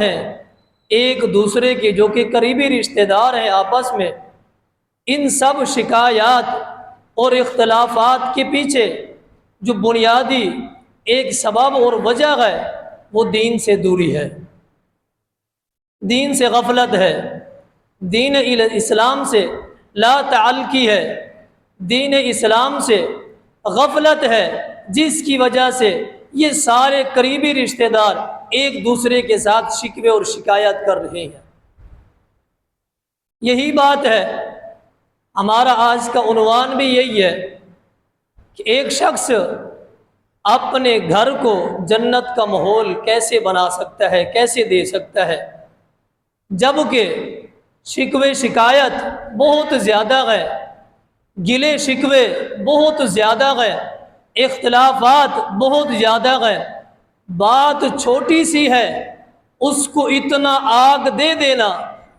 ہیں ایک دوسرے کے جو کہ قریبی رشتہ دار ہیں آپس میں، ان سب شکایات اور اختلافات کے پیچھے جو بنیادی ایک سبب اور وجہ ہے وہ دین سے دوری ہے، دین سے غفلت ہے، دین اسلام سے لا تعلقی ہے، دین اسلام سے غفلت ہے، جس کی وجہ سے یہ سارے قریبی رشتہ دار ایک دوسرے کے ساتھ شکوے اور شکایت کر رہے ہیں۔ یہی بات ہے، ہمارا آج کا عنوان بھی یہی ہے کہ ایک شخص اپنے گھر کو جنت کا ماحول کیسے بنا سکتا ہے، کیسے دے سکتا ہے، جبکہ شکوے شکایت بہت زیادہ ہے، گلے شکوے بہت زیادہ ہے، اختلافات بہت زیادہ ہے، بات چھوٹی سی ہے اس کو اتنا آگ دے دینا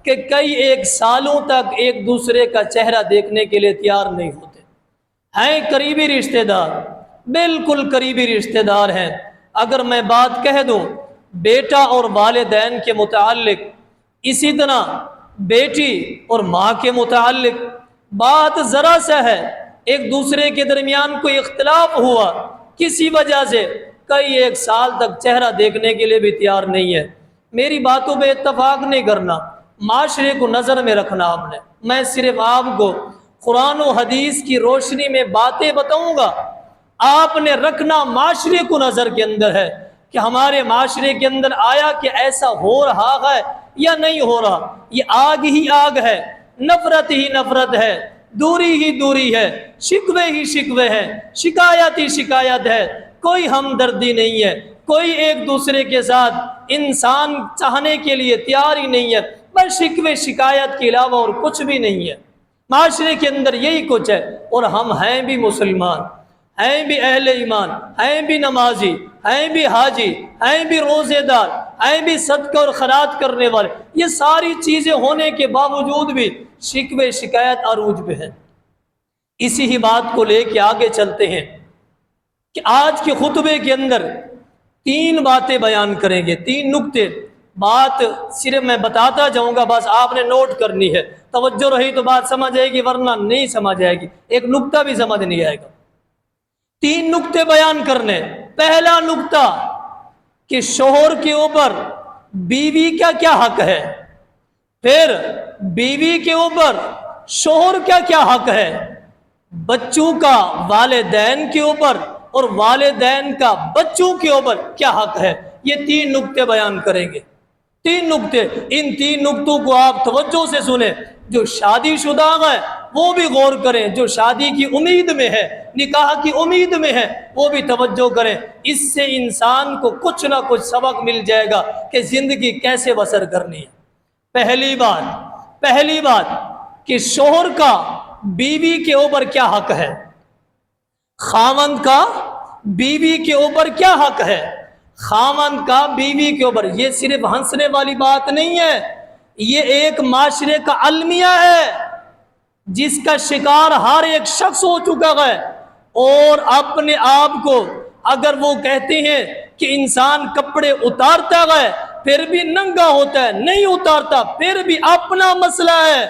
کہ کئی ایک سالوں تک ایک دوسرے کا چہرہ دیکھنے کے لیے تیار نہیں ہوتے ہیں۔ قریبی رشتہ دار، بالکل قریبی رشتہ دار ہیں۔ اگر میں بات کہہ دوں بیٹا اور والدین کے متعلق، اسی طرح بیٹی اور ماں کے متعلق بات ذرا سا ہے، ایک دوسرے کے درمیان کوئی اختلاف ہوا کسی وجہ سے، کئی ایک سال تک چہرہ دیکھنے کے لیے بھی تیار نہیں ہے۔ میری باتوں پہ اتفاق نہیں کرنا، معاشرے کو نظر میں رکھنا آپ نے۔ میں صرف آپ کو قرآن و حدیث کی روشنی میں باتیں بتاؤں گا، آپ نے رکھنا معاشرے کو نظر کے اندر ہے کہ ہمارے معاشرے کے اندر آیا کہ ایسا ہو رہا ہے یا نہیں ہو رہا۔ یہ آگ ہی آگ ہے، نفرت ہی نفرت ہے، دوری ہی دوری ہے، شکوے ہی شکوے ہیں، شکایت ہی شکایت ہے، کوئی ہمدردی نہیں ہے، کوئی ایک دوسرے کے ساتھ انسان چاہنے کے لیے تیار ہی نہیں ہے، بس شکوے شکایت کے علاوہ اور کچھ بھی نہیں ہے۔ معاشرے کے اندر یہی کچھ ہے، اور ہم ہیں بھی مسلمان، ہیں بھی اہل ایمان، ہیں بھی نمازی، ہیں بھی حاجی، ہیں بھی روزے دار، ہیں بھی صدقہ اور خیرات کرنے والے، یہ ساری چیزیں ہونے کے باوجود بھی شکوے شکایت عروج پہ ہیں۔ اسی ہی بات کو لے کے آگے چلتے ہیں کہ آج کے خطبے کے اندر 3 باتیں بیان کریں گے، 3 نکتے۔ بات صرف میں بتاتا جاؤں گا، بس آپ نے نوٹ کرنی ہے، توجہ رہی تو بات سمجھ آئے گی، ورنہ نہیں سمجھ آئے گی، ایک نکتہ بھی سمجھ نہیں آئے گا۔ 3 نکتے بیان کرنے۔ پہلا نکتہ کہ شوہر کے اوپر بیوی کا کیا حق ہے، پھر بیوی کے اوپر شوہر کا کیا حق ہے، بچوں کا والدین کے اوپر اور والدین کا بچوں کے اوپر کیا حق ہے، یہ 3 نکتے بیان کریں گے۔ 3 نکتے، ان 3 نکتوں کو آپ توجہ سے سنیں۔ جو شادی شدہ ہے وہ بھی غور کریں، جو شادی کی امید میں ہے، نکاح کی امید میں ہے، وہ بھی توجہ کریں۔ اس سے انسان کو کچھ نہ کچھ سبق مل جائے گا کہ زندگی کیسے بسر کرنی ہے۔ پہلی بات کہ شوہر کا بیوی کے اوپر کیا حق ہے، خاوند کا بیوی کے اوپر کیا حق ہے، خاوند کا بیوی کے اوپر۔ یہ صرف ہنسنے والی بات نہیں ہے، یہ ایک معاشرے کا المیہ ہے جس کا شکار ہر ایک شخص ہو چکا ہے۔ اور اپنے آپ کو اگر وہ کہتے ہیں کہ انسان کپڑے اتارتا ہے پھر بھی ننگا ہوتا ہے، نہیں اتارتا پھر بھی اپنا مسئلہ ہے،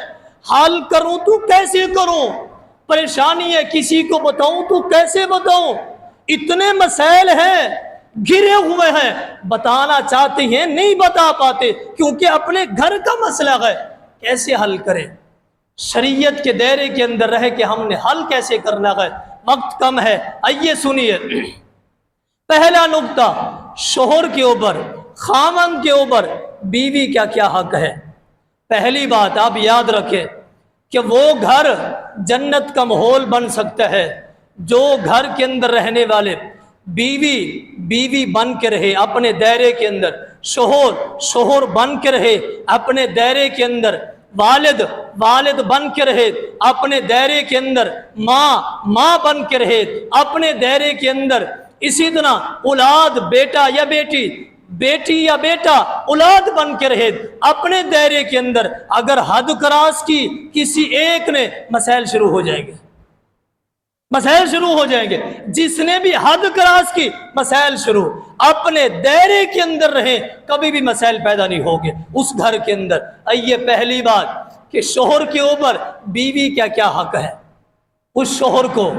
حل کروں تو کیسے کروں، پریشانی ہے کسی کو بتاؤں تو کیسے بتاؤں، اتنے مسائل ہیں، گھرے ہوئے ہیں، بتانا چاہتے ہیں نہیں بتا پاتے کیونکہ اپنے گھر کا مسئلہ ہے، کیسے حل کریں۔ شریعت کے دائرے کے اندر رہ کے ہم نے حل کیسے کرنا ہے، وقت کم ہے، آئیے سنیے۔ پہلا نکتہ، شوہر کے اوپر، خاوند کے اوپر بیوی کا کیا حق ہے۔ پہلی بات آپ یاد رکھیں کہ وہ گھر جنت کا ماحول بن سکتا ہے جو گھر کے اندر رہنے والے بیوی بن کے رہے اپنے دائرے کے اندر، شوہر بن کے رہے اپنے دائرے کے اندر، والد بن کے رہے اپنے دائرے کے اندر، ماں بن کے رہے اپنے دائرے کے اندر، اسی طرح اولاد بیٹا یا بیٹی یا بیٹا اولاد بن کے رہے اپنے دائرے کے اندر۔ اگر حد کراس کی کسی ایک نے، مسائل شروع ہو جائیں گے۔ مسائل شروع ہو جائیں گے. جس نے بھی حد کراس کی مسائل شروع. اپنے دائرے کے اندر رہیں, کبھی بھی مسائل پیدا نہیں ہوگے اس گھر کے اندر. آئیے پہلی بات کہ شوہر کے اوپر بیوی کا کیا حق ہے. اس شوہر کو,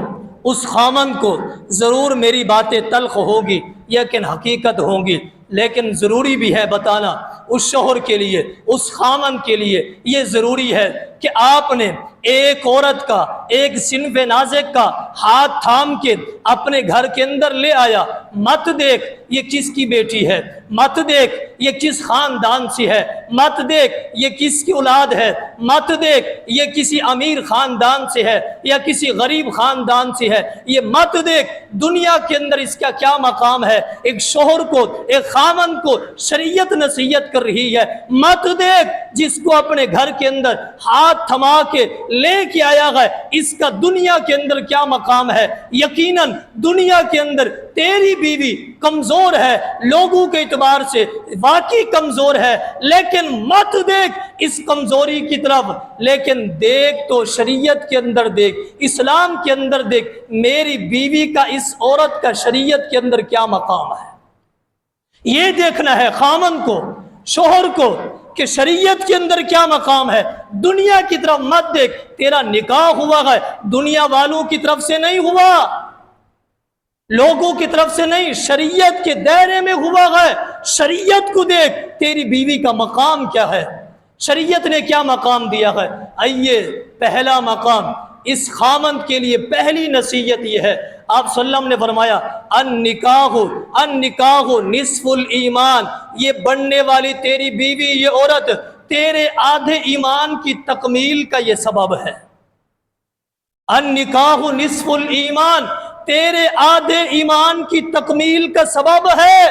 اس خامن کو ضرور میری باتیں تلخ ہوگی لیکن حقیقت ہوں گی, لیکن ضروری بھی ہے بتانا اس شوہر کے لیے, اس خامن کے لیے یہ ضروری ہے کہ آپ نے ایک عورت کا, ایک صنف نازک کا ہاتھ تھام کے اپنے گھر کے اندر لے آیا. مت دیکھ یہ کس کی بیٹی ہے, مت دیکھ یہ کس خاندان سے ہے, مت دیکھ یہ کس کی اولاد ہے, مت دیکھ یہ کسی امیر خاندان سے ہے یا کسی غریب خاندان سے ہے, یہ مت دیکھ دنیا کے اندر اس کا کیا مقام ہے. ایک شوہر کو, ایک خامن کو شریعت نصیحت کر رہی ہے. مت دیکھ جس کو اپنے گھر کے اندر ہاتھ تھما کے لے کے آیا ہے اس کا دنیا کے اندر کیا مقام ہے. یقیناً دنیا کے اندر تیری بیوی کمزور ہے, لوگوں کے اعتبار سے واقعی کمزور ہے, لیکن مت دیکھ اس کمزوری کی طرف, لیکن دیکھ تو شریعت کے اندر دیکھ, اسلام کے اندر دیکھ میری بیوی کا اس عورت کا شریعت کے اندر کیا مقام ہے. یہ دیکھنا ہے خامن کو, شوہر کو کہ شریعت کے اندر کیا مقام ہے. دنیا کی طرف مت دیکھ. تیرا نکاح ہوا ہے دنیا والوں کی طرف سے نہیں ہوا, لوگوں کی طرف سے نہیں, شریعت کے دائرے میں ہوا ہے. شریعت کو دیکھ تیری بیوی کا مقام کیا ہے, شریعت نے کیا مقام دیا ہے. آئیے پہلا مقام اس خامن کے لیے پہلی نصیحت یہ ہے, آپ صلی اللہ علیہ وسلم نے فرمایا النکاح نصف الایمان, یہ بننے والی تیری بیوی یہ عورت تیرے آدھے ایمان کی تکمیل کا یہ سبب ہے. النکاح نصف الایمان, تیرے آدھے ایمان کی تکمیل کا سبب ہے.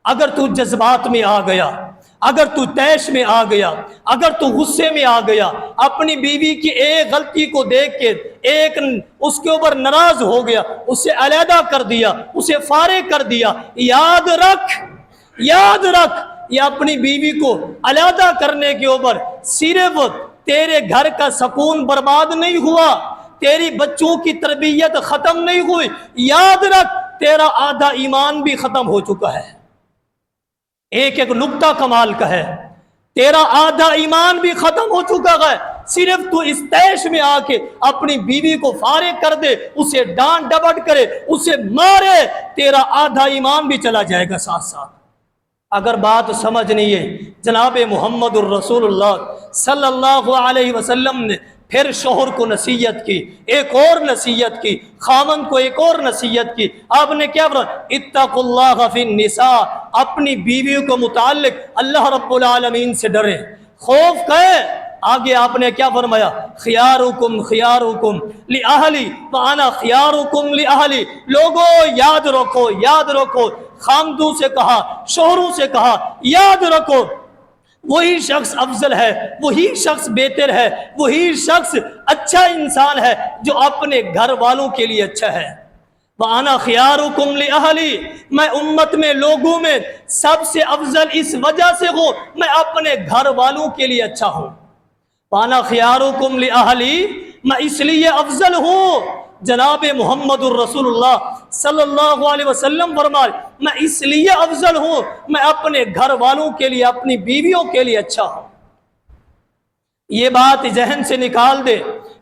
اگر تو جذبات میں آ گیا, اگر تو تیش میں آ گیا, اگر تو غصے میں آ گیا, اپنی بیوی کی ایک غلطی کو دیکھ کے ایک اس کے اوپر ناراض ہو گیا, اسے علیحدہ کر دیا, اسے فارغ کر دیا, یاد رکھ یہ اپنی بیوی کو علیحدہ کرنے کے اوپر صرف تیرے گھر کا سکون برباد نہیں ہوا, تیری بچوں کی تربیت ختم نہیں ہوئی, یاد رکھ تیرا آدھا ایمان بھی ختم ہو چکا ہے. ایک نقطہ کمال کا ہے, تیرا آدھا ایمان بھی ختم ہو چکا ہے. صرف تو اس تیش میں آ کے اپنی بیوی کو فارغ کر دے, اسے ڈانٹ ڈپٹ کرے, اسے مارے, تیرا آدھا ایمان بھی چلا جائے گا ساتھ ساتھ. اگر بات سمجھ نہیں ہے, جناب محمد الرسول اللہ صلی اللہ علیہ وسلم نے پھر شوہر کو نصیحت کی, ایک اور نصیحت کی, خامن کو ایک اور نصیحت کی. آپ نے کیا فرمایا, اتقوا اللہ فی النساء, اپنی بیویوں کو متعلق اللہ رب العالمین سے ڈریں, خوف کریں. آگے آپ نے کیا فرمایا, خیارکم لأہلی وانا خیارکم لأہلی. لوگوں یاد رکھو, خامدوں سے کہا, شوہروں سے کہا, یاد رکھو وہی شخص افضل ہے, وہی شخص بہتر ہے, وہی شخص اچھا انسان ہے جو اپنے گھر والوں کے لیے اچھا ہے. وَأَنَا خِيَارُكُمْ لِأَهْلِي, میں امت میں, لوگوں میں سب سے افضل اس وجہ سے ہوں میں اپنے گھر والوں کے لیے اچھا ہوں. وَأَنَا خِيَارُكُمْ لِأَهْلِي, میں اس لیے افضل ہوں. جناب محمد الرسول اللہ صلی اللہ علیہ وسلم فرمائے, میں اس لیے افضل ہوں میں اپنے گھر والوں کے لیے, اپنی بیویوں کے لیے اچھا ہوں. یہ بات ذہن سے نکال دے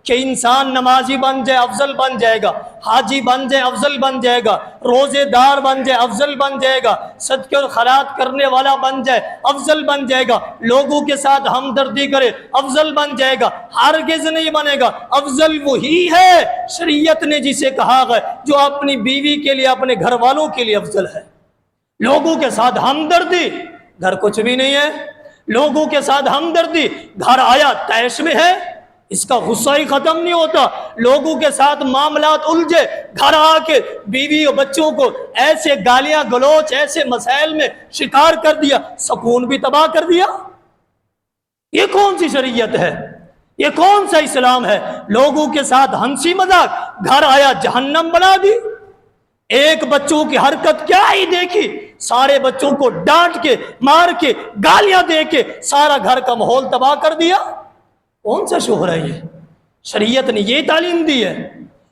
کہ انسان نمازی بن جائے افضل بن جائے گا, حاجی بن جائے افضل بن جائے گا, روزے دار بن جائے افضل بن جائے گا, صدقے اور خیرات کرنے والا بن جائے افضل بن جائے گا, لوگوں کے ساتھ ہمدردی کرے افضل بن جائے گا. ہرگز نہیں بنے گا. افضل وہی ہے شریعت نے جسے کہا ہے جو اپنی بیوی کے لیے, اپنے گھر والوں کے لیے افضل ہے. لوگوں کے ساتھ ہمدردی, گھر کچھ بھی نہیں ہے, لوگوں کے ساتھ ہمدردی, گھر آیا تیش میں ہے, اس کا غصہ ہی ختم نہیں ہوتا. لوگوں کے ساتھ معاملات الجھے, گھر آ کے بیوی اور بچوں کو ایسے گالیاں گلوچ, ایسے مسائل میں شکار کر دیا, سکون بھی تباہ کر دیا. یہ کون سی شریعت ہے, یہ کون سا اسلام ہے؟ لوگوں کے ساتھ ہنسی مذاق, گھر آیا جہنم بنا دی. ایک بچوں کی حرکت کیا ہی دیکھی, سارے بچوں کو ڈانٹ کے, مار کے, گالیاں دے کے سارا گھر کا ماحول تباہ کر دیا. کون سا شوہر ہے یہ؟ شریعت نے یہ تعلیم دی ہے,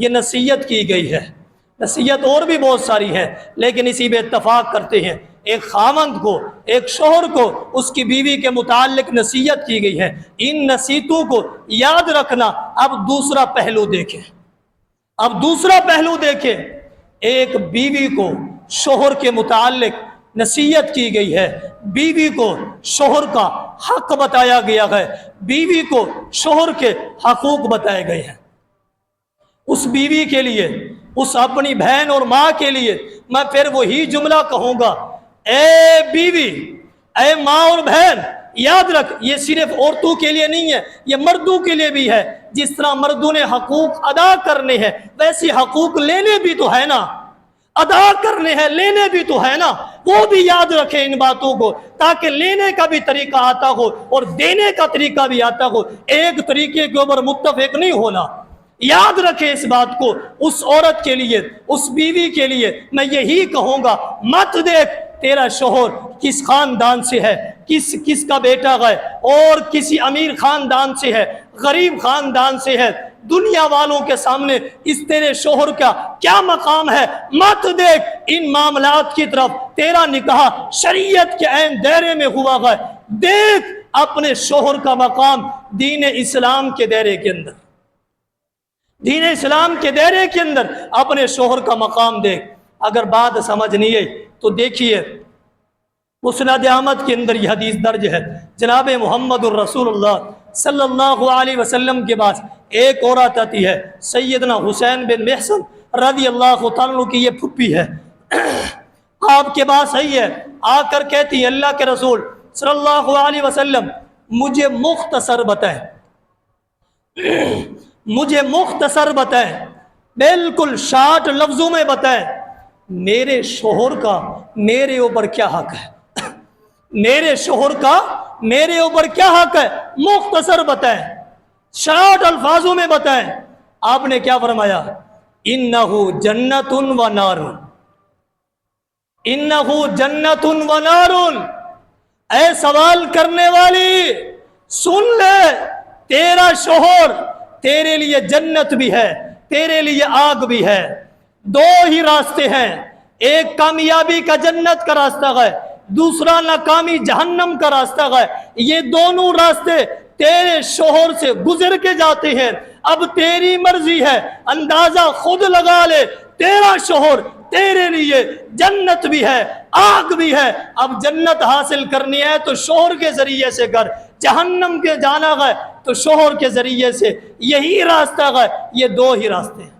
یہ نصیحت کی گئی ہے۔ نصیحت اور بھی بہت ساری ہے، لیکن اسی پہ اتفاق کرتے ہیں، ایک خاوند کو، ایک شوہر کو اس کی بیوی کے متعلق نصیحت کی گئی ہے۔ ان نصیحتوں کو یاد رکھنا۔ اب دوسرا پہلو دیکھیں، اب دوسرا پہلو دیکھیں، ایک بیوی کو شوہر کے متعلق نصیحت کی گئی ہے، بیوی کو شوہر کا حق بتایا گیا ہے، بیوی کو شوہر کے حقوق بتائے گئے ہیں۔ اس بیوی کے لیے، اس اپنی بہن اور ماں کے لیے میں پھر وہی جملہ کہوں گا، اے بیوی، اے ماں اور بہن، یاد رکھ یہ صرف عورتوں کے لیے نہیں ہے، یہ مردوں کے لیے بھی ہے۔ جس طرح مردوں نے حقوق ادا کرنے ہیں، ویسے حقوق لینے بھی تو ہے نا، ادا کرنے ہیں، لینے بھی تو ہے نا۔ وہ بھی یاد رکھیں ان باتوں کو، تاکہ لینے کا بھی طریقہ آتا ہو اور دینے کا طریقہ بھی آتا ہو، ایک طریقے کے اوپر متفق نہیں ہونا۔ یاد رکھیں اس بات کو۔ اس عورت کے لیے، اس بیوی کے لیے میں یہی کہوں گا، مت دیکھ تیرا شوہر کس خاندان سے ہے، کس کا بیٹا ہے، اور کسی امیر خاندان سے ہے، غریب خاندان سے ہے، دنیا والوں کے سامنے اس تیرے شوہر کا کیا مقام ہے، مت دیکھ ان معاملات کی طرف۔ تیرا نکاح شریعت کے عین دائرے میں ہوا ہے، دیکھ اپنے شوہر کا مقام دین اسلام کے دائرے کے اندر، دین اسلام کے دائرے کے اندر اپنے شوہر کا مقام دیکھ۔ اگر بات سمجھ نہیں ہے تو دیکھیے، مسند احمد کے اندر یہ حدیث درج ہے، جناب محمد الرسول اللہ صلی اللہ علیہ وسلم کے پاس ایک عورت آتی ہے، سیدنا حسین بن محسن رضی اللہ تعالیٰ عنہ کی یہ پھپھی ہے، آپ کے پاس آئی ہے، آ کر کہتی ہے اللہ کے رسول صلی اللہ علیہ وسلم مجھے مختصر بتائیں، مجھے مختصر بتائیں، بالکل شارٹ لفظوں میں بتائیں، میرے شوہر کا میرے اوپر کیا حق ہے، میرے شوہر کا میرے اوپر کیا حق ہے، مختصر بتائیں، شارٹ الفاظوں میں بتائیں۔ آپ نے کیا فرمایا؟ انہو جنت و نار، انہو جنت و نار۔ اے سوال کرنے والی سن لے، تیرا شوہر تیرے لیے جنت بھی ہے، تیرے لیے آگ بھی ہے۔ دو ہی راستے ہیں، ایک کامیابی کا جنت کا راستہ ہے، دوسرا ناکامی جہنم کا راستہ ہے۔ یہ دونوں راستے تیرے شوہر سے گزر کے جاتے ہیں، اب تیری مرضی ہے، اندازہ خود لگا لے، تیرا شوہر تیرے لیے جنت بھی ہے، آگ بھی ہے۔ اب جنت حاصل کرنی ہے تو شوہر کے ذریعے سے کر، جہنم کے جانا ہے تو شوہر کے ذریعے سے، یہی راستہ ہے۔ یہ دو ہی راستے ہیں،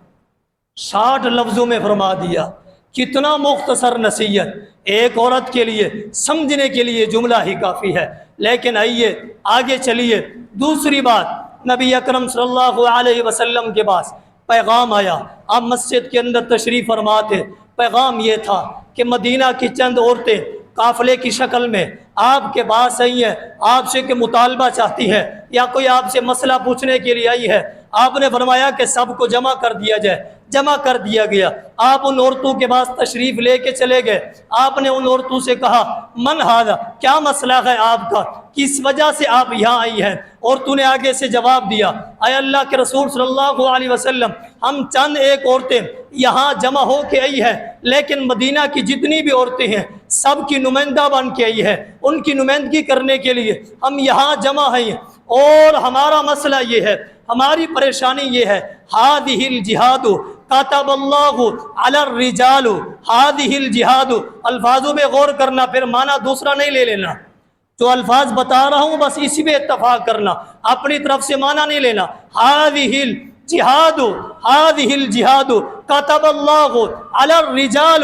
60 لفظوں میں فرما دیا۔ کتنا مختصر نصیحت ایک عورت کے لیے، سمجھنے کے لیے جملہ ہی کافی ہے۔ لیکن آئیے آگے چلیے، دوسری بات، نبی اکرم صلی اللہ علیہ وسلم کے پاس پیغام آیا، آپ مسجد کے اندر تشریف فرما تھے۔ پیغام یہ تھا کہ مدینہ کی چند عورتیں قافلے کی شکل میں آپ کے پاس آئی ہیں، آپ سے کہ مطالبہ چاہتی ہیں، یا کوئی آپ سے مسئلہ پوچھنے کے لیے آئی ہے۔ آپ نے فرمایا کہ سب کو جمع کر دیا جائے، جمع کر دیا گیا۔ آپ ان عورتوں کے پاس تشریف لے کے چلے گئے۔ آپ نے ان عورتوں سے کہا من ھذا، کیا مسئلہ ہے آپ کا، کس وجہ سے آپ یہاں آئی ہیں؟ عورتوں نے آگے سے جواب دیا، اے اللہ کے رسول صلی اللہ علیہ وسلم، ہم چند ایک عورتیں یہاں جمع ہو کے آئی ہیں، لیکن مدینہ کی جتنی بھی عورتیں ہیں سب کی نمائندہ بن کے آئی ہیں، ان کی نمائندگی کرنے کے لیے ہم یہاں جمع ہیں، اور ہمارا مسئلہ یہ ہے، ہماری پریشانی یہ ہے، ہذہ الجہاد کتب اللہ علی الرجال، ہذہ الجہاد، الفاظوں میں غور کرنا، پھر معنی دوسرا نہیں لے لینا، جو الفاظ بتا رہا ہوں بس اسی پہ اتفاق کرنا، اپنی طرف سے معنی نہیں لینا۔ ہذہ الجہاد، ہذہ الجہاد کتب اللہ علی الرجال،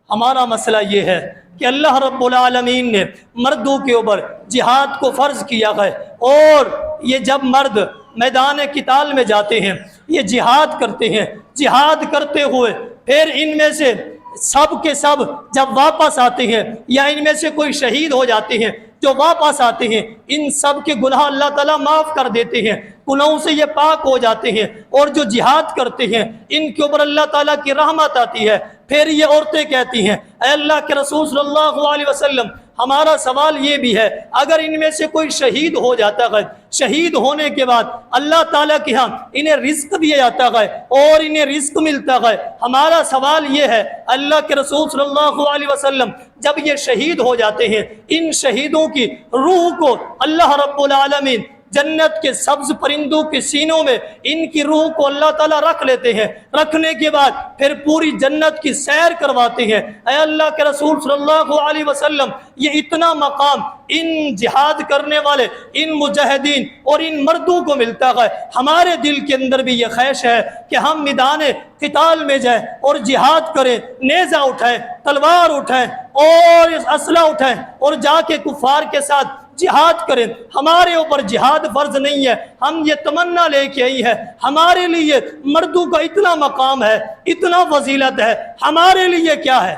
ہمارا مسئلہ یہ ہے کہ اللہ رب العالمین نے مردوں کے اوپر جہاد کو فرض کیا ہے، اور یہ جب مرد میدان قتال میں جاتے ہیں، یہ جہاد کرتے ہیں، جہاد کرتے ہوئے پھر ان میں سے سب کے سب جب واپس آتے ہیں، یا ان میں سے کوئی شہید ہو جاتے ہیں، جو واپس آتے ہیں ان سب کے گناہ اللہ تعالیٰ معاف کر دیتے ہیں، گناہوں سے یہ پاک ہو جاتے ہیں، اور جو جہاد کرتے ہیں ان کے اوپر اللہ تعالیٰ کی رحمت آتی ہے۔ پھر یہ عورتیں کہتی ہیں، اے اللہ کے رسول صلی اللہ علیہ وسلم، ہمارا سوال یہ بھی ہے اگر ان میں سے کوئی شہید ہو جاتا ہے، شہید ہونے کے بعد اللہ تعالیٰ کے ہاں انہیں رزق دیا جاتا ہے اور انہیں رزق ملتا ہے، ہمارا سوال یہ ہے اللہ کے رسول صلی اللہ علیہ وسلم جب یہ شہید ہو جاتے ہیں ان شہیدوں کی روح کو اللہ رب العالمین جنت کے سبز پرندوں کے سینوں میں ان کی روح کو اللہ تعالیٰ رکھ لیتے ہیں، رکھنے کے بعد پھر پوری جنت کی سیر کرواتے ہیں۔ اے اللہ کے رسول صلی اللہ علیہ وسلم یہ اتنا مقام ان جہاد کرنے والے ان مجاہدین اور ان مردوں کو ملتا ہے، ہمارے دل کے اندر بھی یہ خواہش ہے کہ ہم میدان قتال میں جائیں اور جہاد کریں، نیزہ اٹھائیں، تلوار اٹھائیں اور اسلحہ اٹھائیں اور جا کے کفار کے ساتھ جہاد کریں۔ ہمارے اوپر جہاد فرض نہیں ہے، ہم یہ تمنا لے کے آئی ہے، ہمارے لیے مردوں کا اتنا مقام ہے، اتنا فضیلت ہے، ہمارے لیے کیا ہے؟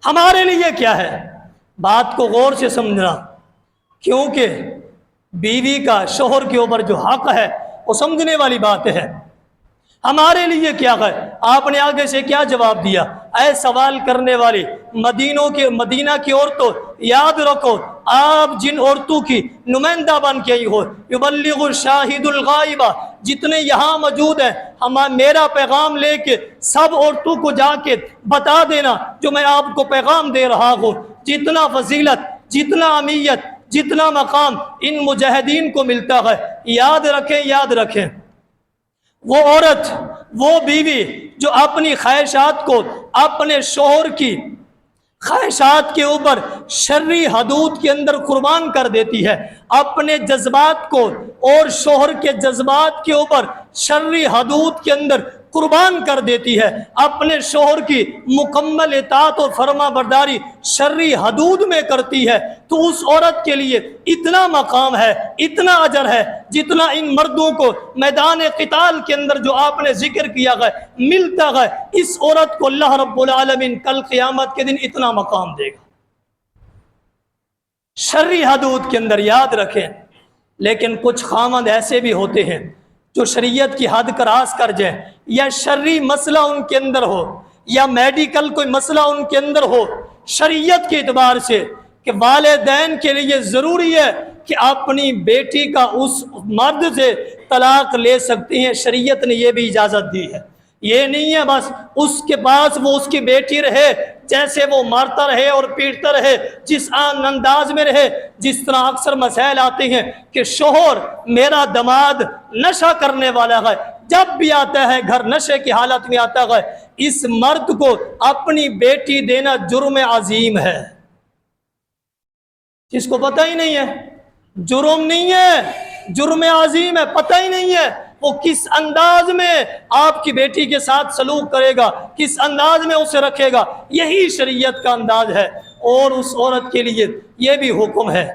ہمارے لیے کیا ہے؟ بات کو غور سے سمجھنا، کیونکہ بیوی کا شوہر کے اوپر جو حق ہے وہ سمجھنے والی بات ہے۔ ہمارے لیے کیا ہے؟ آپ نے آگے سے کیا جواب دیا؟ اے سوال کرنے والی مدینہ کی عورتوں، یاد رکھو آپ جن عورتوں کی نمائندہ بن کے آئی ہو، یبلغ الشاہد الغائبہ، جتنے یہاں موجود ہیں میرا پیغام لے کے سب عورتوں کو جا کے بتا دینا جو میں آپ کو پیغام دے رہا ہوں۔ جتنا فضیلت، جتنا اہمیت، جتنا مقام ان مجاہدین کو ملتا ہے، یاد رکھیں، یاد رکھیں وہ عورت، وہ بیوی جو اپنی خواہشات کو اپنے شوہر کی خواہشات کے اوپر شرعی حدود کے اندر قربان کر دیتی ہے، اپنے جذبات کو اور شوہر کے جذبات کے اوپر شرعی حدود کے اندر قربان کر دیتی ہے، اپنے شوہر کی مکمل اطاعت و فرما برداری شرعی حدود میں کرتی ہے، تو اس عورت کے لیے اتنا مقام ہے، اتنا اجر ہے جتنا ان مردوں کو میدان قتال کے اندر جو آپ نے ذکر کیا ہے ملتا ہے۔ اس عورت کو اللہ رب العالمین کل قیامت کے دن اتنا مقام دے گا شرعی حدود کے اندر، یاد رکھیں۔ لیکن کچھ خامند ایسے بھی ہوتے ہیں جو شریعت کی حد کراس کر جائیں، یا شرعی مسئلہ ان کے اندر ہو یا میڈیکل کوئی مسئلہ ان کے اندر ہو شریعت کے اعتبار سے کہ والدین کے لیے ضروری ہے کہ اپنی بیٹی کا اس مرد سے طلاق لے سکتی ہیں، شریعت نے یہ بھی اجازت دی ہے۔ یہ نہیں ہے بس اس کے پاس وہ اس کی بیٹی رہے، جیسے وہ مارتا رہے اور پیٹتا رہے، جس انداز میں رہے، جس طرح اکثر مسائل آتے ہیں کہ شوہر میرا دماد نشہ کرنے والا ہے، جب بھی آتا ہے گھر نشے کی حالت میں آتا ہے، اس مرد کو اپنی بیٹی دینا جرم عظیم ہے۔ جس کو پتہ ہی نہیں ہے، جرم نہیں ہے، جرم عظیم ہے، پتہ ہی نہیں ہے وہ کس انداز میں آپ کی بیٹی کے ساتھ سلوک کرے گا، کس انداز میں اسے رکھے گا، یہی شریعت کا انداز ہے۔ اور اس عورت کے لیے یہ بھی حکم ہے،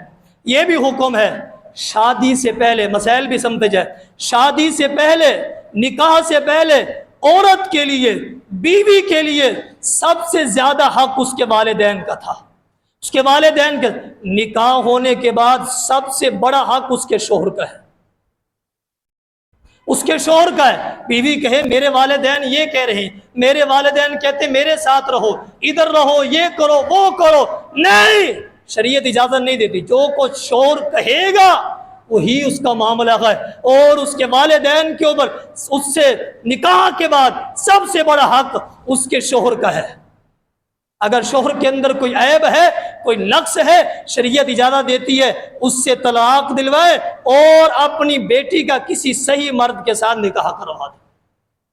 یہ بھی حکم ہے، شادی سے پہلے مسائل بھی سمجھے جائے، شادی سے پہلے، نکاح سے پہلے عورت کے لیے، بیوی کے لیے سب سے زیادہ حق اس کے والدین کا تھا، اس کے والدین کا۔ نکاح ہونے کے بعد سب سے بڑا حق اس کے شوہر کا ہے، اس کے شوہر کا ہے۔ بیوی کہے میرے والدین یہ کہہ رہے ہیں، میرے والدین کہتے میرے ساتھ رہو، ادھر رہو، یہ کرو وہ کرو، نہیں، شریعت اجازت نہیں دیتی۔ جو کچھ شوہر کہے گا وہی اس کا معاملہ ہے، اور اس کے والدین کے اوپر اس سے نکاح کے بعد سب سے بڑا حق اس کے شوہر کا ہے۔ اگر شوہر کے اندر کوئی عیب ہے، کوئی نقص ہے، شریعت اجازت دیتی ہے اس سے طلاق دلوائے اور اپنی بیٹی کا کسی صحیح مرد کے ساتھ نکاح کروا دے۔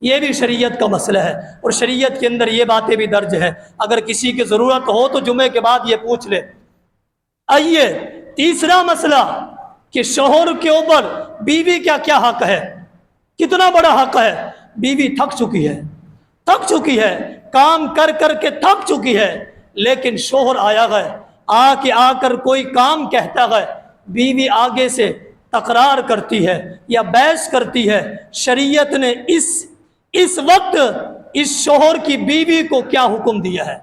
یہ بھی شریعت کا مسئلہ ہے، اور شریعت کے اندر یہ باتیں بھی درج ہیں، اگر کسی کی ضرورت ہو تو جمعے کے بعد یہ پوچھ لے۔ آئیے تیسرا مسئلہ کہ شوہر کے اوپر بیوی کا کیا حق ہے، کتنا بڑا حق ہے۔ بیوی تھک چکی ہے، تھک چکی ہے، کام کر کر کے تھک چکی ہے، لیکن شوہر آیا ہے، آ کر کوئی کام کہتا ہے، بیوی آگے سے تکرار کرتی ہے یا بحث کرتی ہے۔ شریعت نے اس وقت اس شوہر کی بیوی کو کیا حکم دیا ہے؟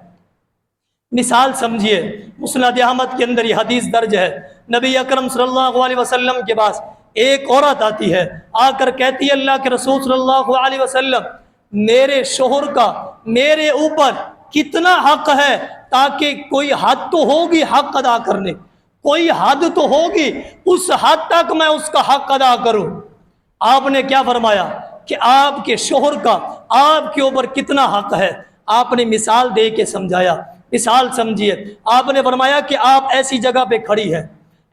مثال سمجھیے، مسند احمد کے اندر یہ حدیث درج ہے، نبی اکرم صلی اللہ علیہ وسلم کے پاس ایک عورت آتی ہے، آ کر کہتی ہے اللہ کے رسول صلی اللہ علیہ وسلم، میرے شوہر کا میرے اوپر کتنا حق ہے، تاکہ کوئی حد تو ہوگی حق ادا کرنے، کوئی حد تو ہوگی، اس حد تک میں اس کا حق ادا کروں۔ آپ نے کیا فرمایا کہ آپ کے شوہر کا آپ کے اوپر کتنا حق ہے، آپ نے مثال دے کے سمجھایا۔ مثال سمجھیے، آپ نے فرمایا کہ آپ ایسی جگہ پہ کھڑی ہیں،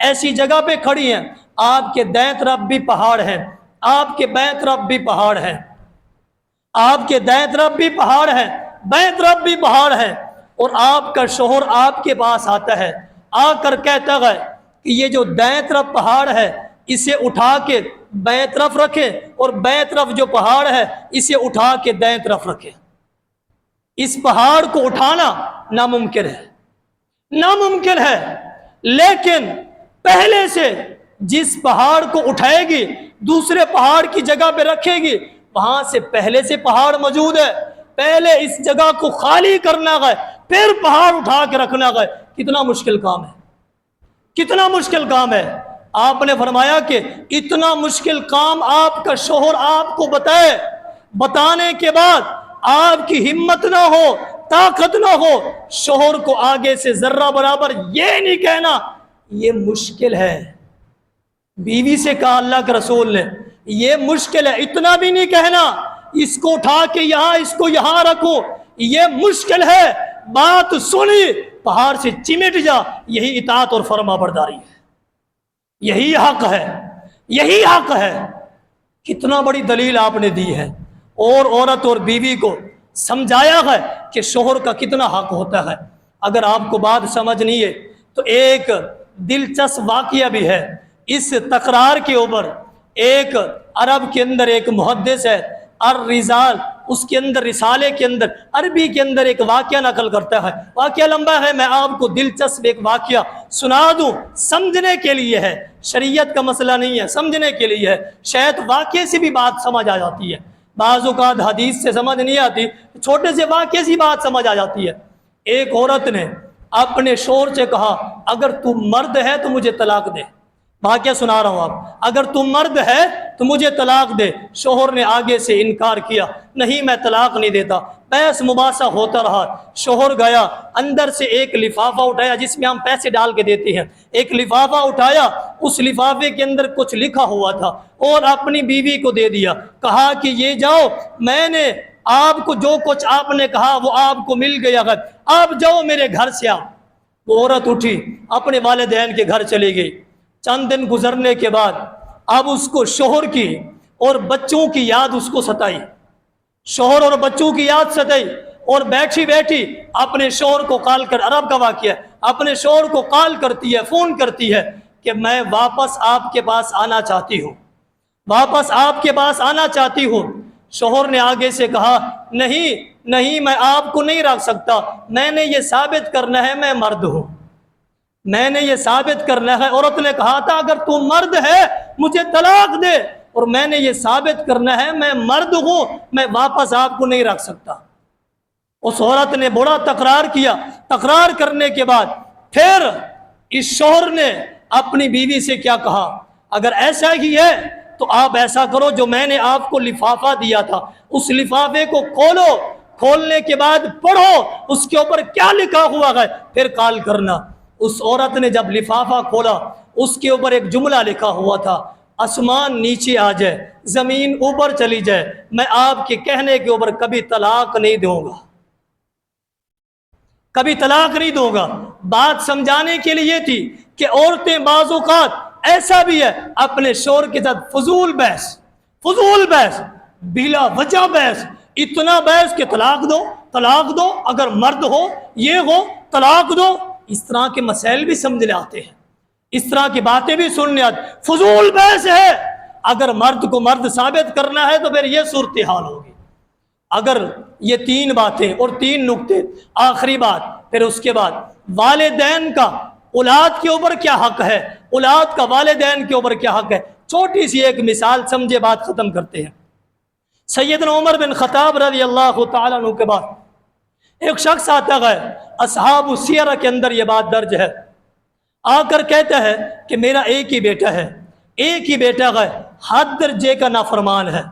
ایسی جگہ پہ کھڑی ہیں، آپ کے دائیں طرف بھی پہاڑ ہیں، آپ کے بائیں طرف بھی پہاڑ ہیں، آپ کے دائیں طرف بھی پہاڑ ہیں، بائیں طرف بھی پہاڑ ہیں، اور آپ کا شوہر آپ کے پاس آتا ہے، آ کر کہتا ہے کہ یہ جو دائیں طرف پہاڑ ہے اسے اٹھا کے بائیں طرف رکھیں، اور بائیں طرف جو پہاڑ ہے اسے اٹھا کے دائیں طرف رکھیں۔ اس پہاڑ کو اٹھانا ناممکن ہے، ناممکن ہے، لیکن پہلے سے جس پہاڑ کو اٹھائے گی دوسرے پہاڑ کی جگہ پہ رکھے گی، وہاں سے پہلے سے پہاڑ موجود ہے، پہلے اس جگہ کو خالی کرنا ہے، پھر پہاڑ اٹھا کے رکھنا ہے۔ کتنا مشکل کام ہے، کتنا مشکل کام ہے۔ آپ نے فرمایا کہ اتنا مشکل کام آپ کا شوہر آپ کو بتائے، بتانے کے بعد آپ کی ہمت نہ ہو، طاقت نہ ہو شوہر کو آگے سے ذرہ برابر یہ نہیں کہنا یہ مشکل ہے۔ بیوی سے کہا اللہ کے رسول نے یہ مشکل ہے، اتنا بھی نہیں کہنا اس کو اٹھا کے یہاں اس کو یہاں رکھو، یہ مشکل ہے، بات سنی پہاڑ سے چمٹ جا، یہی اطاعت اور فرما برداری ہے، یہی حق ہے، یہی حق ہے۔ کتنا بڑی دلیل آپ نے دی ہے، اور عورت اور بیوی کو سمجھایا ہے کہ شوہر کا کتنا حق ہوتا ہے۔ اگر آپ کو بات سمجھ نہیں ہے تو ایک دلچسپ واقعہ بھی ہے اس تکرار کے اوپر۔ ایک عرب کے اندر ایک محدث ہے الرزال، اس کے اندر رسالے کے اندر عربی کے اندر ایک واقعہ نقل کرتا ہے، واقعہ لمبا ہے، میں آپ کو دلچسپ ایک واقعہ سنا دوں، سمجھنے کے لیے ہے، شریعت کا مسئلہ نہیں ہے، سمجھنے کے لیے ہے، شاید واقعے سے بھی بات سمجھ آ جاتی ہے، بعض اوقات حدیث سے سمجھ نہیں آتی، چھوٹے سے واقعے سے بات سمجھ آ جاتی ہے۔ ایک عورت نے اپنے شوہر سے کہا اگر تو مرد ہے تو مجھے طلاق دے، واقعہ سنا رہا ہوں آپ، اگر تم مرد ہے تو مجھے طلاق دے۔ شوہر نے آگے سے انکار کیا، نہیں میں طلاق نہیں دیتا، بحث مباحثہ ہوتا رہا۔ شوہر گیا اندر سے ایک لفافہ اٹھایا جس میں ہم پیسے ڈال کے دیتے ہیں، ایک لفافہ اٹھایا، اس لفافے کے اندر کچھ لکھا ہوا تھا اور اپنی بیوی کو دے دیا، کہا کہ یہ جاؤ، میں نے آپ کو جو کچھ آپ نے کہا وہ آپ کو مل گیا ہے، آپ جاؤ میرے گھر سے آؤ۔ وہ عورت اٹھی اپنے والدین کے گھر چلی گئی۔ چند دن گزرنے کے بعد اب اس کو شوہر کی اور بچوں کی یاد اس کو ستائی، شوہر اور بچوں کی یاد ستائی، اور بیٹھی بیٹھی اپنے شوہر کو کال کر، عرب کا واقعہ ہے، اپنے شوہر کو کال کرتی ہے، فون کرتی ہے کہ میں واپس آپ کے پاس آنا چاہتی ہوں، واپس آپ کے پاس آنا چاہتی ہوں۔ شوہر نے آگے سے کہا نہیں نہیں میں آپ کو نہیں رکھ سکتا، میں نے یہ ثابت کرنا ہے میں مرد ہوں، میں نے یہ ثابت کرنا ہے۔ عورت نے کہا تھا اگر تو مرد ہے مجھے طلاق دے، اور میں نے یہ ثابت کرنا ہے میں مرد ہوں، میں واپس آپ کو نہیں رکھ سکتا۔ اس عورت نے بڑا تکرار کیا، تکرار کرنے کے بعد پھر اس شوہر نے اپنی بیوی سے کیا کہا، اگر ایسا ہی ہے تو آپ ایسا کرو جو میں نے آپ کو لفافہ دیا تھا اس لفافے کو کھولو، کھولنے کے بعد پڑھو اس کے اوپر کیا لکھا ہوا ہے، پھر کال کرنا۔ اس عورت نے جب لفافہ کھولا اس کے اوپر ایک جملہ لکھا ہوا تھا، آسمان نیچے آ جائے زمین اوپر چلی جائے میں آپ کے کہنے کے اوپر کبھی طلاق نہیں دوں گا، کبھی طلاق نہیں دوں گا۔ بات سمجھانے کے لیے تھی کہ عورتیں بعض اوقات ایسا بھی ہے اپنے شوہر کے ساتھ فضول بحث، فضول بحث، بلا وجہ بحث، اتنا بحث کہ طلاق دو، طلاق دو، اگر مرد ہو یہ ہو طلاق دو۔ اس طرح کے مسائل بھی سمجھنے آتے ہیں، اس طرح کی باتیں بھی سننے آتی، فضول بحث ہے۔ اگر مرد کو مرد ثابت کرنا ہے تو پھر یہ صورتحال ہوگی۔ اگر یہ تین باتیں اور تین نکتے، آخری بات، پھر اس کے بعد والدین کا اولاد کے اوپر کیا حق ہے، اولاد کا والدین کے اوپر کیا حق ہے۔ چھوٹی سی ایک مثال سمجھے بات ختم کرتے ہیں۔ سیدنا عمر بن خطاب رضی اللہ تعالیٰ عنہ کے بعد ایک شخص آتا ہے، اصحاب السیرہ کے اندر یہ بات درج ہے، آ کر کہتا ہے کہ میرا ایک ہی بیٹا ہے، ایک ہی بیٹا ہے، حد درجے کا نافرمان ہے،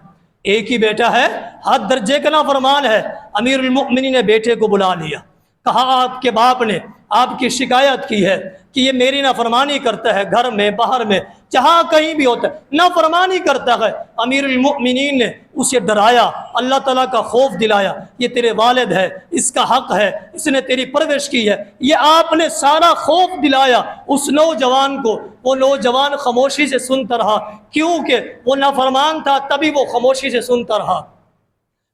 ایک ہی بیٹا ہے، حد درجے کا نافرمان ہے، امیر المؤمنین نے بیٹے کو بلا لیا، کہا آپ کے باپ نے آپ کی شکایت کی ہے کہ یہ میری نافرمانی کرتا ہے، گھر میں باہر میں جہاں کہیں بھی ہوتا ہے نافرمانی کرتا ہے۔ امیر المؤمنین نے اسے ڈرایا، اللہ تعالیٰ کا خوف دلایا، یہ تیرے والد ہے، اس کا حق ہے، اس نے تیری پرورش کی ہے، یہ آپ نے سارا خوف دلایا اس نوجوان کو۔ وہ نوجوان خاموشی سے سنتا رہا، کیونکہ وہ نافرمان تھا تبھی وہ خاموشی سے سنتا رہا۔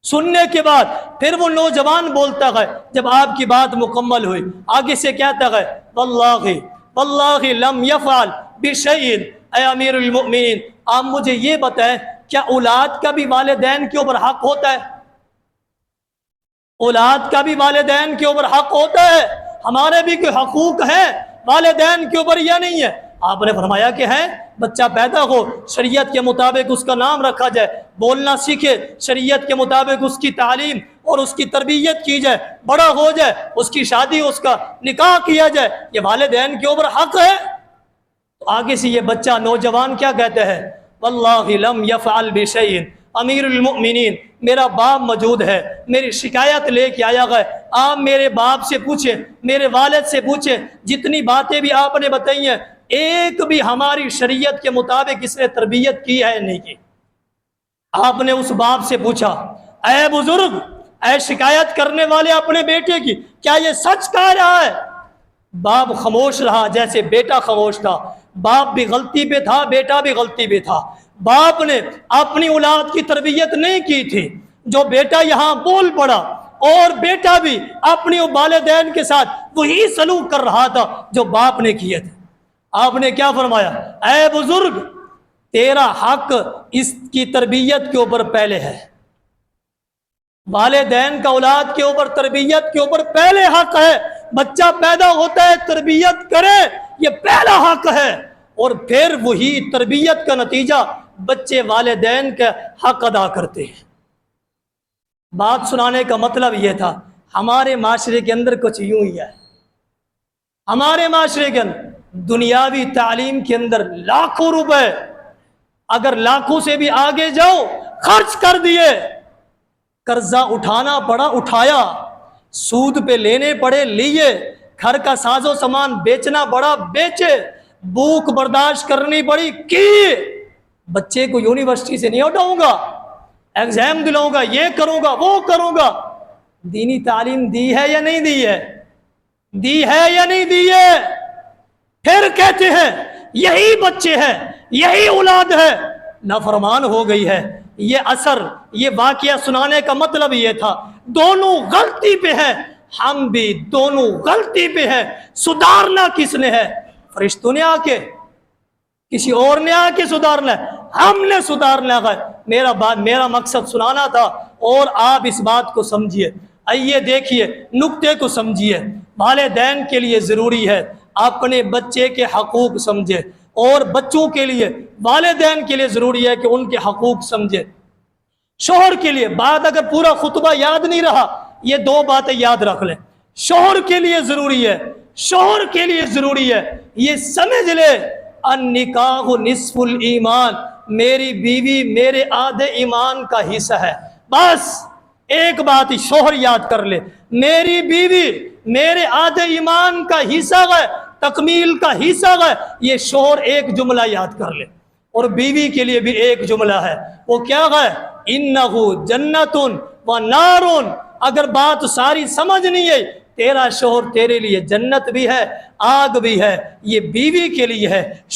سننے کے بعد پھر وہ نوجوان بولتا ہے، جب آپ کی بات مکمل ہوئی آگے سے کہتا ہے، واللہ لم یفعل بشیء، اے امیر المؤمنین آپ مجھے یہ بتائیں کیا اولاد کا بھی والدین کے اوپر حق ہوتا ہے؟ اولاد کا بھی والدین کے اوپر حق ہوتا ہے؟ ہمارے بھی کوئی حقوق ہیں والدین کے اوپر یا نہیں ہے؟ آپ نے فرمایا کہ ہے، بچہ پیدا ہو شریعت کے مطابق اس کا نام رکھا جائے، بولنا سیکھے شریعت کے مطابق اس کی تعلیم اور اس کی تربیت کی جائے، بڑا ہو جائے اس کی شادی اس کا نکاح کیا جائے، یہ والدین کے اوپر حق ہے۔ تو آگے سے یہ بچہ نوجوان کیا کہتے ہیں، واللہ لم یفعل بشیء، امیر المؤمنین میرا باپ موجود ہے، میری شکایت لے کے آیا ہے، آپ میرے باپ سے پوچھیں، میرے والد سے پوچھیں، جتنی باتیں بھی آپ نے بتائی ہیں ایک بھی ہماری شریعت کے مطابق اس نے تربیت کی ہے نہیں کی۔ آپ نے اس باپ سے پوچھا، اے بزرگ، اے شکایت کرنے والے اپنے بیٹے کی، کیا یہ سچ کہہ رہا ہے؟ باپ خاموش رہا، جیسے بیٹا خاموش تھا۔ باپ بھی غلطی پہ تھا، بیٹا بھی غلطی پہ تھا۔ باپ نے اپنی اولاد کی تربیت نہیں کی تھی، جو بیٹا یہاں بول پڑا، اور بیٹا بھی اپنی والدین کے ساتھ وہی سلوک کر رہا تھا جو باپ نے کیے تھے۔ آپ نے کیا فرمایا، اے بزرگ تیرا حق اس کی تربیت کے اوپر پہلے ہے، والدین کا اولاد کے اوپر تربیت کے اوپر پہلے حق ہے، بچہ پیدا ہوتا ہے تربیت کرے یہ پہلا حق ہے، اور پھر وہی تربیت کا نتیجہ بچے والدین کا حق ادا کرتے ہیں۔ بات سنانے کا مطلب یہ تھا، ہمارے معاشرے کے اندر کچھ یوں ہی ہے، ہمارے معاشرے کے اندر دنیاوی تعلیم کے اندر لاکھوں روپے، اگر لاکھوں سے بھی آگے جاؤ خرچ کر دیے، قرضہ اٹھانا پڑا اٹھایا، سود پہ لینے پڑے لیے، گھر کا ساز و سامان بیچنا پڑا بیچے، بھوک برداشت کرنی پڑی کی، بچے کو یونیورسٹی سے نہیں اٹھاؤں گا، ایگزام دلاؤں گا، یہ کروں گا وہ کروں گا۔ دینی تعلیم دی ہے یا نہیں دی ہے؟ دی ہے یا نہیں دی ہے؟ پھر کہتے ہیں یہی بچے ہیں، یہی اولاد ہے، نافرمان ہو گئی ہے۔ یہ اثر، یہ واقعہ سنانے کا مطلب یہ تھا، دونوں غلطی پہ ہیں، ہم بھی دونوں غلطی پہ ہیں، سدھارنا کس نے ہے؟ فرشتوں نے آ کے، کسی اور نے آ کے سدھارنا ہے؟ ہم نے سدھارنا ہے۔ میرا مقصد سنانا تھا، اور آپ اس بات کو سمجھیے۔ آئیے دیکھیے نقطے کو سمجھیے، والدین کے لیے ضروری ہے اپنے بچے کے حقوق سمجھے، اور بچوں کے لیے والدین کے لیے ضروری ہے کہ ان کے حقوق سمجھے۔ شوہر کے لیے بات اگر پورا خطبہ یاد نہیں رہا، یہ دو باتیں یاد رکھ لیں۔ شوہر کے لیے ضروری ہے، شوہر کے لیے ضروری ہے، یہ سمجھ لے، النکاح نصف الایمان، میری بیوی میرے آدھے ایمان کا حصہ ہے۔ بس ایک بات ہی شوہر یاد کر لے، میری بیوی میرے آدھے ایمان کا حصہ ہے، تکمیل کا حصہ ہے، یہ شوہر ایک جملہ یاد کر لے۔ اور بیوی کے لیے بھی ایک جملہ ہے، وہ کیا ہے؟ انہ جنت و نار۔ اگر بات ساری سمجھ نہیں ہے، تیرا شوہر تیرے لیے جنت بھی ہے، آگ بھی ہے، یہ بیوی کے لیے ہے۔